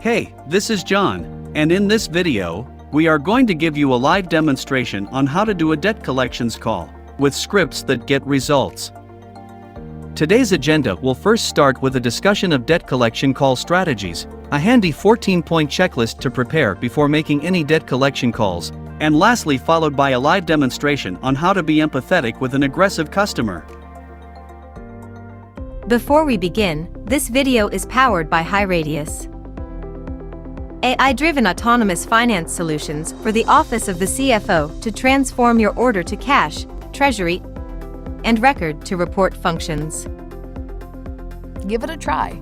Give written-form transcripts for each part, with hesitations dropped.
Hey, this is John, and in this video, we are going to give you a live demonstration on how to do a debt collections call with scripts that get results. Today's agenda will first start with a discussion of debt collection call strategies, a handy 14-point checklist to prepare before making any debt collection calls, and lastly followed by a live demonstration on how to be empathetic with an aggressive customer. Before we begin, this video is powered by HighRadius, AI-driven autonomous finance solutions for the office of the CFO to transform your order to cash, treasury, and record to report functions. Give it a try.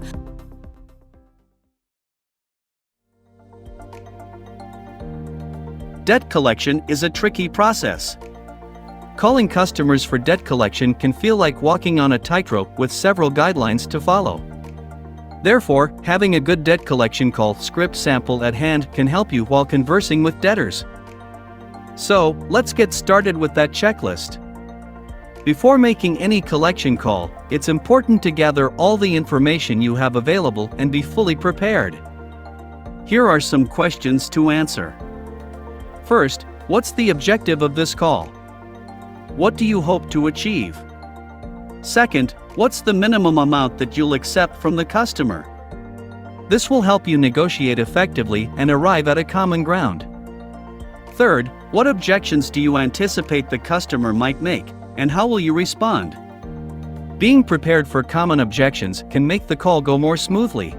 Debt collection is a tricky process. Calling customers for debt collection can feel like walking on a tightrope with several guidelines to follow. Therefore, having a good debt collection call script sample at hand can help you while conversing with debtors. So, let's get started with that checklist. Before making any collection call, it's important to gather all the information you have available and be fully prepared. Here are some questions to answer. First, what's the objective of this call? What do you hope to achieve? Second, what's the minimum amount that you'll accept from the customer? This will help you negotiate effectively and arrive at a common ground. Third, what objections do you anticipate the customer might make, and how will you respond? Being prepared for common objections can make the call go more smoothly.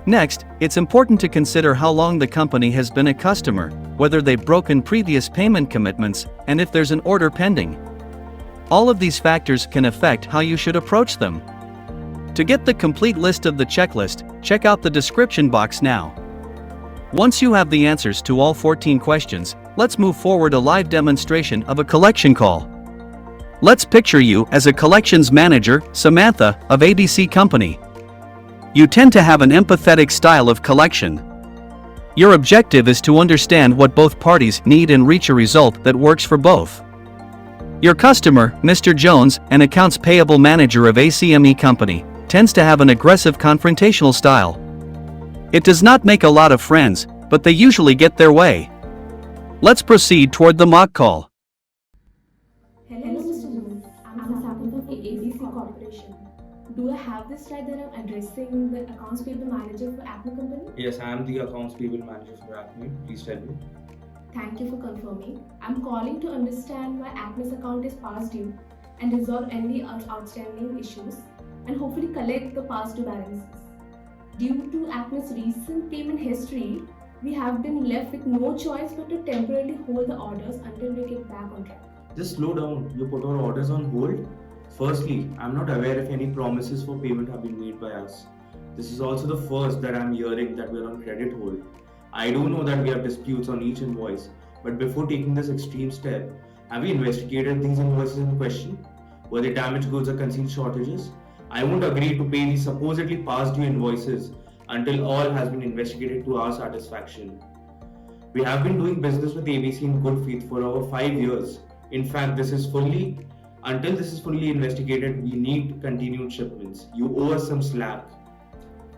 Next, it's important to consider how long the company has been a customer, whether they've broken previous payment commitments, and if there's an order pending. All of these factors can affect how you should approach them. To get the complete list of the checklist, check out the description box now. Once you have the answers to all 14 questions, let's move forward a live demonstration of a collection call. Let's picture you as a collections manager, Samantha, of ABC Company. You tend to have an empathetic style of collection. Your objective is to understand what both parties need and reach a result that works for both. Your customer, Mr. Jones, an accounts payable manager of ACME Company, tends to have an aggressive confrontational style. It does not make a lot of friends, but they usually get their way. Let's proceed toward the mock call. Hello, Mr. Jones. I'm Samantha from ABC Corporation. Do I have this right that I'm addressing the accounts payable manager for Acme Company? Yes, I am the accounts payable manager for Acme. Please tell me. Thank you for confirming. I'm calling to understand why Acme's account is past due and resolve any outstanding issues and hopefully collect the past due balances. Due to Acme's recent payment history, we have been left with no choice but to temporarily hold the orders until we get back on track. Just slow down. You put our orders on hold. Firstly, I'm not aware if any promises for payment have been made by us. This is also the first that I'm hearing that we're on credit hold. I do know that we have disputes on each invoice, but before taking this extreme step, have we investigated these invoices in question? Were they damaged goods or concealed shortages? I won't agree to pay these supposedly past due invoices until all has been investigated to our satisfaction. We have been doing business with ABC in good faith for over 5 years. In fact, until this is fully investigated, we need continued shipments. You owe us some slack.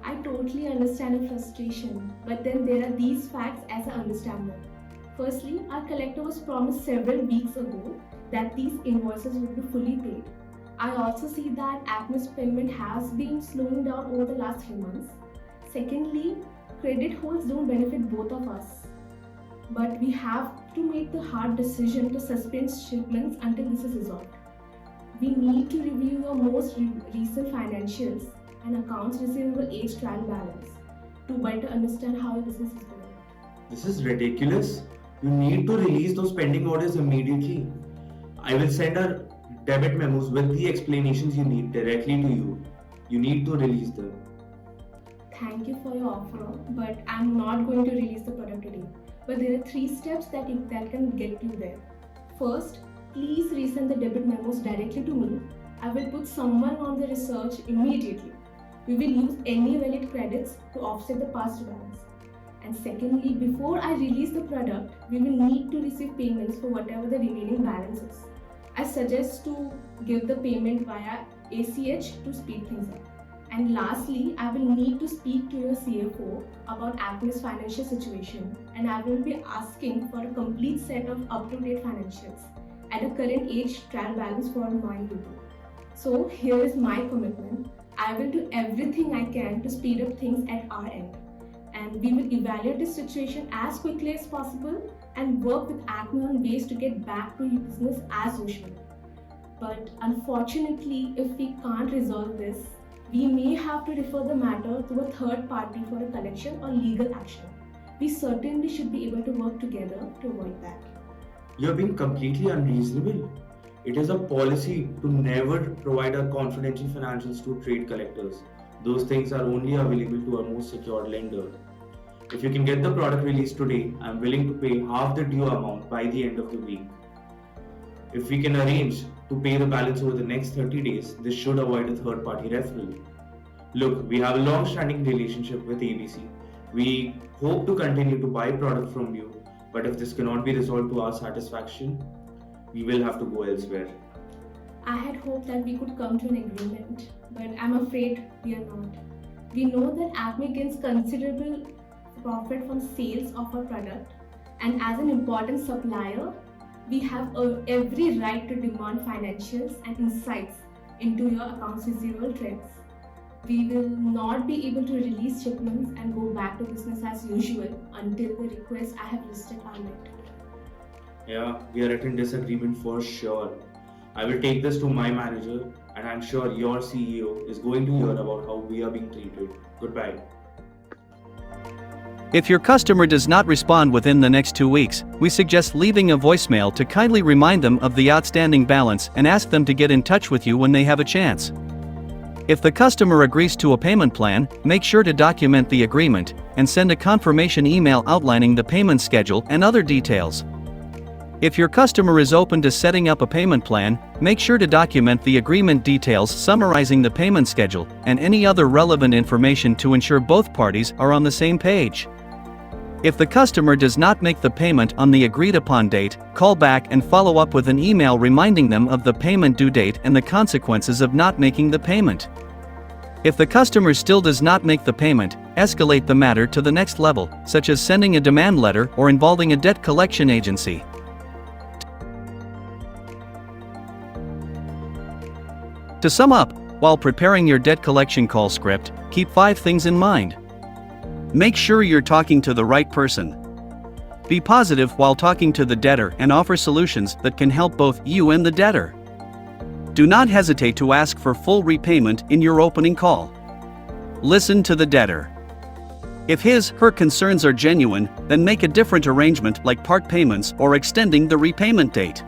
I totally understand your frustration, but then there are these facts as I understand them. Firstly, our collector was promised several weeks ago that these invoices would be fully paid. I also see that Acme's payment has been slowing down over the last few months. Secondly, credit holds don't benefit both of us. But we have to make the hard decision to suspend shipments until this is resolved. We need to review your most recent financials and accounts receivable age trial balance to better understand how your business is going. This is ridiculous. You need to release those pending orders immediately. I will send our debit memos with the explanations you need directly to you. You need to release them. Thank you for your offer, but I'm not going to release the product today. But there are 3 steps that can get you there. First, please resend the debit memos directly to me. I will put someone on the research immediately. We will use any valid credits to offset the past balance. And secondly, before I release the product, we will need to receive payments for whatever the remaining balance is. I suggest to give the payment via ACH to speed things up. And lastly, I will need to speak to your CFO about Acme's financial situation, and I will be asking for a complete set of up-to-date financials at a current age trial balance for my unit. So here is my commitment. I will do everything I can to speed up things at our end, and we will evaluate this situation as quickly as possible and work with Acme on ways to get back to business as usual. But unfortunately, if we can't resolve this, we may have to refer the matter to a third party for a collection or legal action. We certainly should be able to work together to avoid that. You're being completely unreasonable. It is a policy to never provide our confidential financials to trade collectors. Those things are only available to our most secured lender. If you can get the product released today, I'm willing to pay half the due amount by the end of the week. If we can arrange to pay the balance over the next 30 days, this should avoid a third-party referral. Look, we have a long-standing relationship with ABC. We hope to continue to buy product from you, but if this cannot be resolved to our satisfaction, we will have to go elsewhere. I had hoped that we could come to an agreement, but I'm afraid we are not. We know that Acme gains considerable profit from sales of our product, and as an important supplier, we have every right to demand financials and insights into your accounts receivable trends. We will not be able to release shipments and go back to business as usual until the requests I have listed are met. Yeah, we are at a disagreement for sure. I will take this to my manager, and I'm sure your CEO is going to hear about how we are being treated. Goodbye. If your customer does not respond within the next 2 weeks, we suggest leaving a voicemail to kindly remind them of the outstanding balance and ask them to get in touch with you when they have a chance. If the customer agrees to a payment plan, make sure to document the agreement and send a confirmation email outlining the payment schedule and other details. If your customer is open to setting up a payment plan, make sure to document the agreement details summarizing the payment schedule and any other relevant information to ensure both parties are on the same page. If the customer does not make the payment on the agreed upon date, call back and follow up with an email reminding them of the payment due date and the consequences of not making the payment. If the customer still does not make the payment, escalate the matter to the next level, such as sending a demand letter or involving a debt collection agency. To sum up, while preparing your debt collection call script, keep 5 things in mind. Make sure you're talking to the right person. Be positive while talking to the debtor and offer solutions that can help both you and the debtor. Do not hesitate to ask for full repayment in your opening call. Listen to the debtor. If his/her concerns are genuine, then make a different arrangement like part payments or extending the repayment date.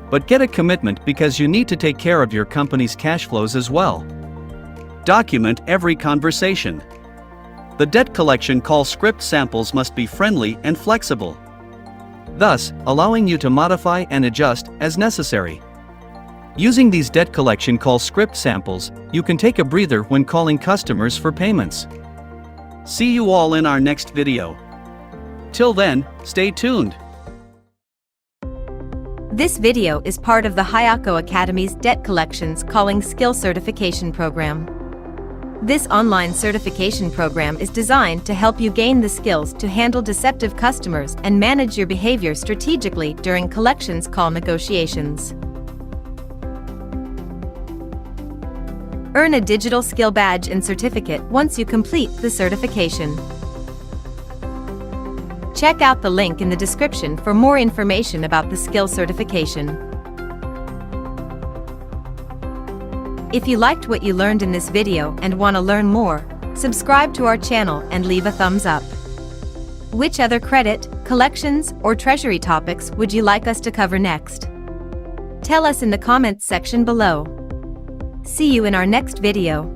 But get a commitment because you need to take care of your company's cash flows as well. Document every conversation. The debt collection call script samples must be friendly and flexible, thus allowing you to modify and adjust as necessary. Using these debt collection call script samples, you can take a breather when calling customers for payments. See you all in our next video. Till then, stay tuned. This video is part of the Highako Academy's Debt Collections Calling Skill Certification Program. This online certification program is designed to help you gain the skills to handle deceptive customers and manage your behavior strategically during collections call negotiations. Earn a digital skill badge and certificate once you complete the certification. Check out the link in the description for more information about the skill certification. If you liked what you learned in this video and want to learn more, subscribe to our channel and leave a thumbs up. Which other credit, collections, or treasury topics would you like us to cover next? Tell us in the comments section below. See you in our next video.